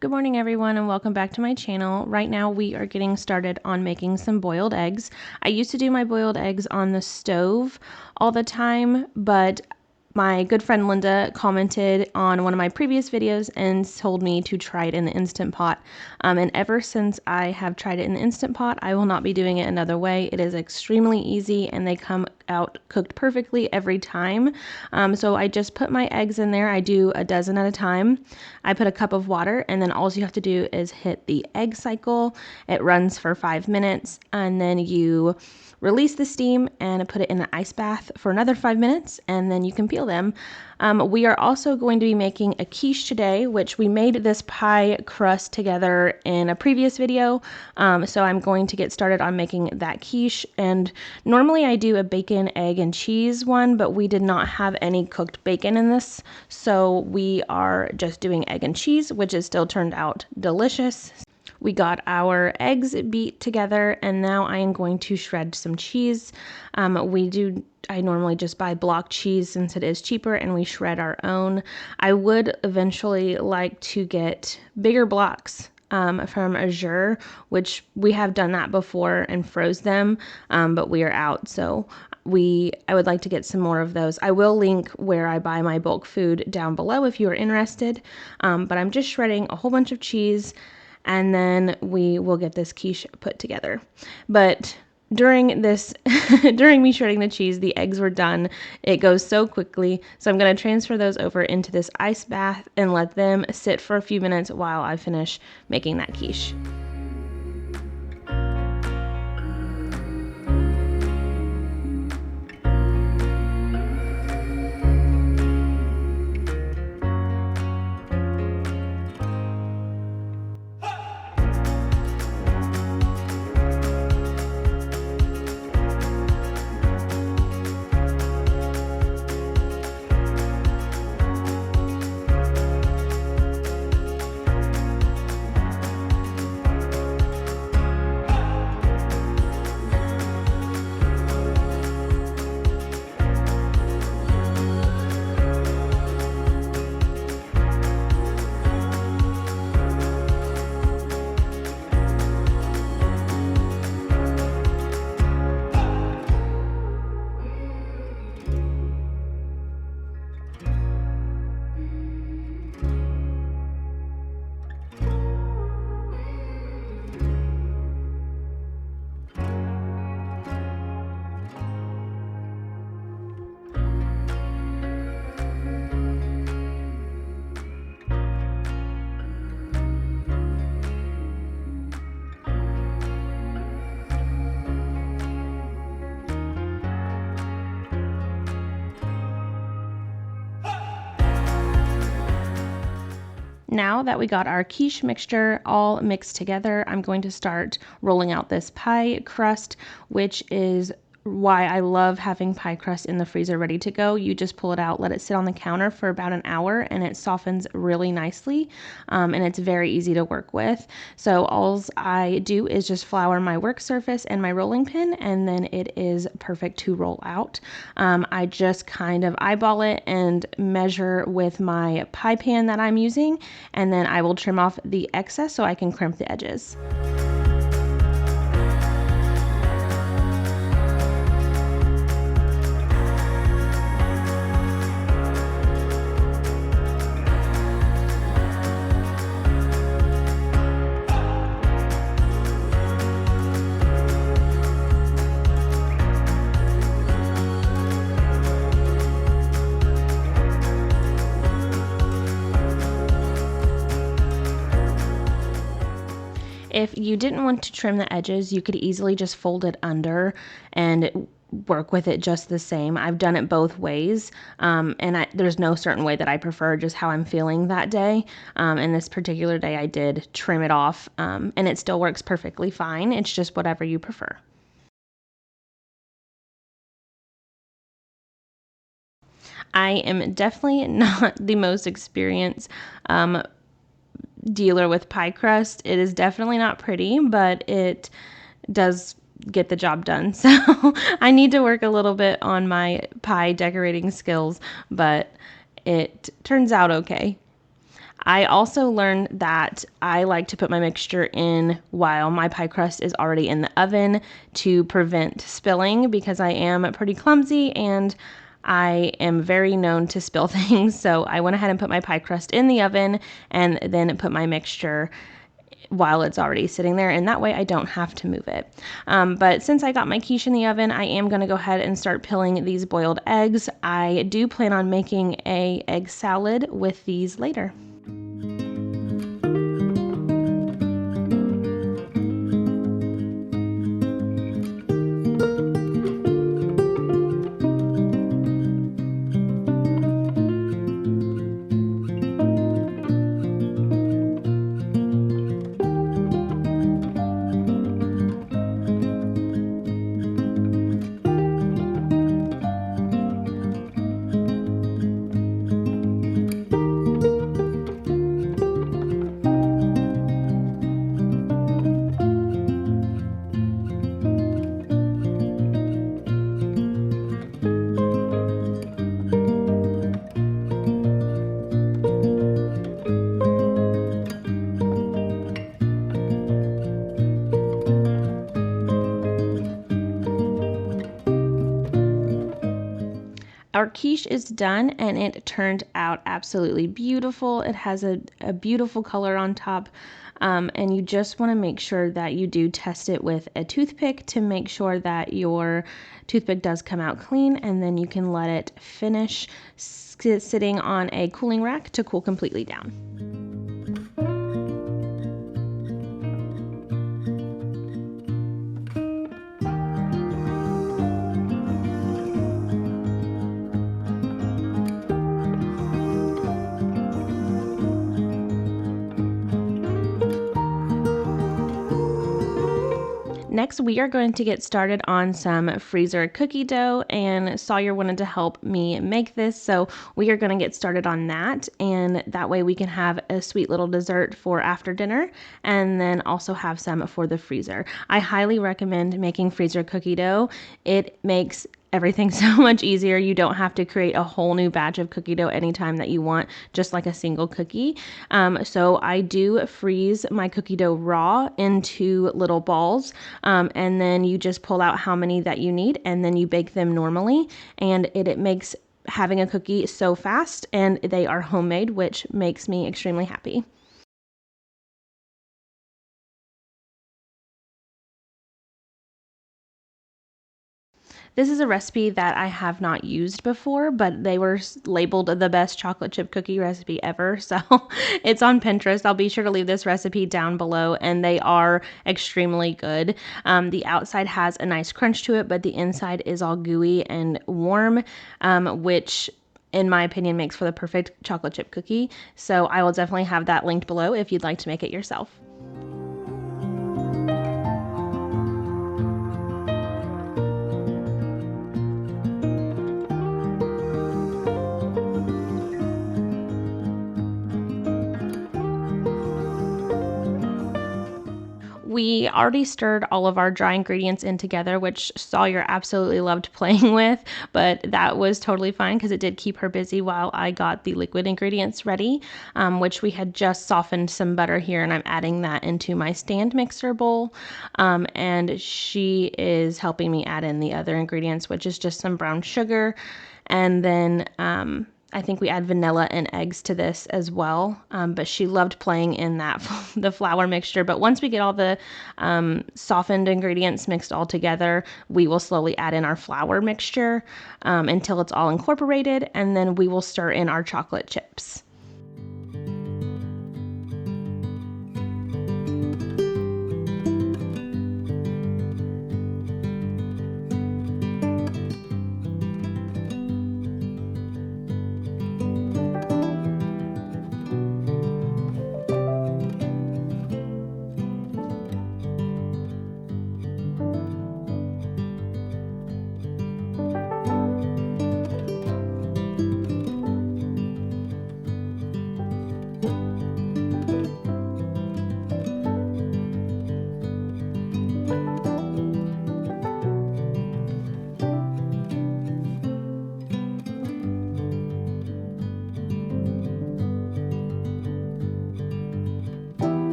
Good morning everyone and welcome back to my channel. Right now we are getting started on making some boiled eggs. I used to do my boiled eggs on the stove all the time, but my good friend Linda commented on one of my previous videos and told me to try it in the Instant Pot. And ever since I have tried it in the Instant Pot, I will not be doing it another way. It is extremely easy and they come out cooked perfectly every time. So I just put my eggs in there. I do a dozen at a time. I put a cup of water and then all you have to do is hit the egg cycle. It runs for 5 minutes and then you release the steam and put it in the ice bath for another 5 minutes and then you can peel them. We are also going to be making a quiche today, which we made this pie crust together in a previous video. So I'm going to get started on making that quiche. And normally I do a bacon, egg, and cheese one, but we did not have any cooked bacon in this. So we are just doing egg and cheese, which has still turned out delicious. We got our eggs beat together and now I am going to shred some cheese. I normally just buy block cheese since it is cheaper and we shred our own. I would eventually like to get bigger blocks from Azure, which we have done that before and froze them, but we are out. So I would like to get some more of those. I will link where I buy my bulk food down below if you are interested. But I'm just shredding a whole bunch of cheese and then we will get this quiche put together. But during this, during me shredding the cheese, the eggs were done. It goes so quickly. So I'm going to transfer those over into this ice bath and let them sit for a few minutes while I finish making that quiche. Now that we got our quiche mixture all mixed together, I'm going to start rolling out this pie crust, which is why I love having pie crust in the freezer ready to go. You just pull it out, let it sit on the counter for about an hour, and it softens really nicely, and it's very easy to work with. So all I do is just flour my work surface and my rolling pin, and then it is perfect to roll out. I just kind of eyeball it and measure with my pie pan that I'm using, and then I will trim off the excess so I can crimp the edges. If you didn't want to trim the edges, you could easily just fold it under and work with it just the same. I've done it both ways, and there's no certain way that I prefer, just how I'm feeling that day. And this particular day I did trim it off, and it still works perfectly fine. It's just whatever you prefer. I am definitely not the most experienced dealer with pie crust. It is definitely not pretty, but it does get the job done. So I need to work a little bit on my pie decorating skills, but it turns out okay. I also learned that I like to put my mixture in while my pie crust is already in the oven to prevent spilling, because I am pretty clumsy and I am very known to spill things. So I went ahead and put my pie crust in the oven and then put my mixture while it's already sitting there, and that way I don't have to move it. But since I got my quiche in the oven, I am going to go ahead and start peeling these boiled eggs. I do plan on making a egg salad with these later. Our quiche is done and it turned out absolutely beautiful. It has a beautiful color on top. And you just want to make sure that you do test it with a toothpick to make sure that your toothpick does come out clean, and then you can let it finish sitting on a cooling rack to cool completely down. Next, we are going to get started on some freezer cookie dough, and Sawyer wanted to help me make this, so we are going to get started on that, and that way we can have a sweet little dessert for after dinner, and then also have some for the freezer. I highly recommend making freezer cookie dough. It makes everything so much easier. You don't have to create a whole new batch of cookie dough anytime that you want, just like a single cookie. So I do freeze my cookie dough raw into little balls, and then you just pull out how many that you need, and then you bake them normally, and it makes having a cookie so fast, and they are homemade, which makes me extremely happy. This is a recipe that I have not used before, but they were labeled the best chocolate chip cookie recipe ever. So it's on Pinterest. I'll be sure to leave this recipe down below, and they are extremely good. The outside has a nice crunch to it, but the inside is all gooey and warm, which in my opinion makes for the perfect chocolate chip cookie. So I will definitely have that linked below if you'd like to make it yourself. We already stirred all of our dry ingredients in together, which Sawyer absolutely loved playing with, but that was totally fine because it did keep her busy while I got the liquid ingredients ready, which we had just softened some butter here, and I'm adding that into my stand mixer bowl. And she is helping me add in the other ingredients, which is just some brown sugar, and then I think we add vanilla and eggs to this as well, but she loved playing in that the flour mixture. But once we get all the softened ingredients mixed all together, we will slowly add in our flour mixture until it's all incorporated, and then we will stir in our chocolate chips.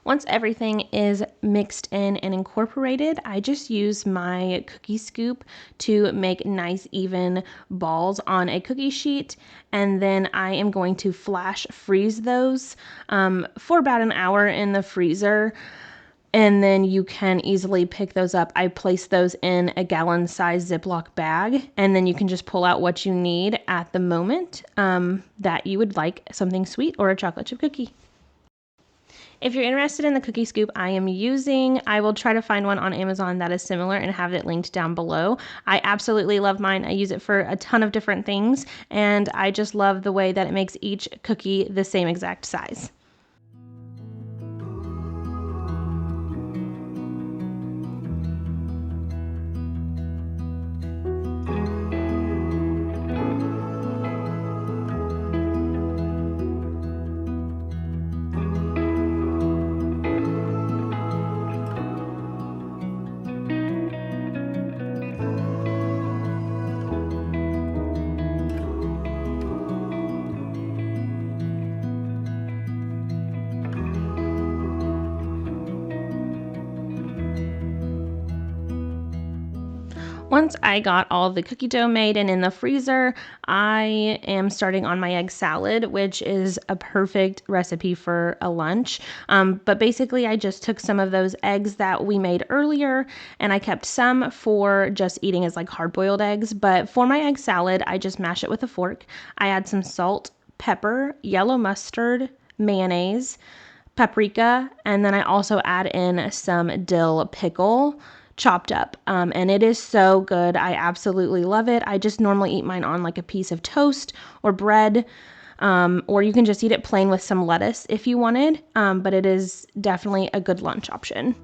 Once everything is mixed in and incorporated, I just use my cookie scoop to make nice even balls on a cookie sheet, and then I am going to flash freeze those for about an hour in the freezer. And then you can easily pick those up. I place those in a gallon-sized Ziploc bag, and then you can just pull out what you need at the moment that you would like something sweet or a chocolate chip cookie. If you're interested in the cookie scoop I am using, I will try to find one on Amazon that is similar and have it linked down below. I absolutely love mine. I use it for a ton of different things, and I just love the way that it makes each cookie the same exact size. Once I got all the cookie dough made and in the freezer, I am starting on my egg salad, which is a perfect recipe for a lunch. But basically, I just took some of those eggs that we made earlier, and I kept some for just eating as like hard-boiled eggs. But for my egg salad, I just mash it with a fork. I add some salt, pepper, yellow mustard, mayonnaise, paprika, and then I also add in some dill pickle chopped up, and it is so good. I absolutely love it. I just normally eat mine on like a piece of toast or bread, or you can just eat it plain with some lettuce if you wanted, but it is definitely a good lunch option.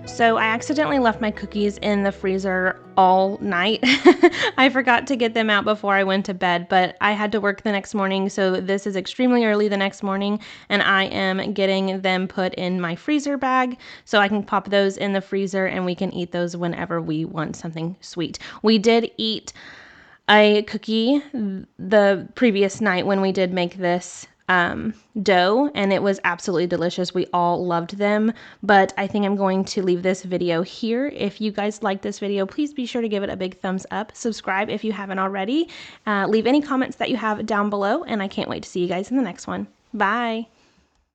So I accidentally left my cookies in the freezer all night. I forgot to get them out before I went to bed, but I had to work the next morning, so this is extremely early the next morning, and I am getting them put in my freezer bag so I can pop those in the freezer and we can eat those whenever we want something sweet. We did eat a cookie the previous night when we did make this dough, and it was absolutely delicious. We all loved them, but I think I'm going to leave this video here. If you guys like this video, please be sure to give it a big thumbs up. Subscribe if you haven't already. Leave any comments that you have down below, and I can't wait to see you guys in the next one. Bye.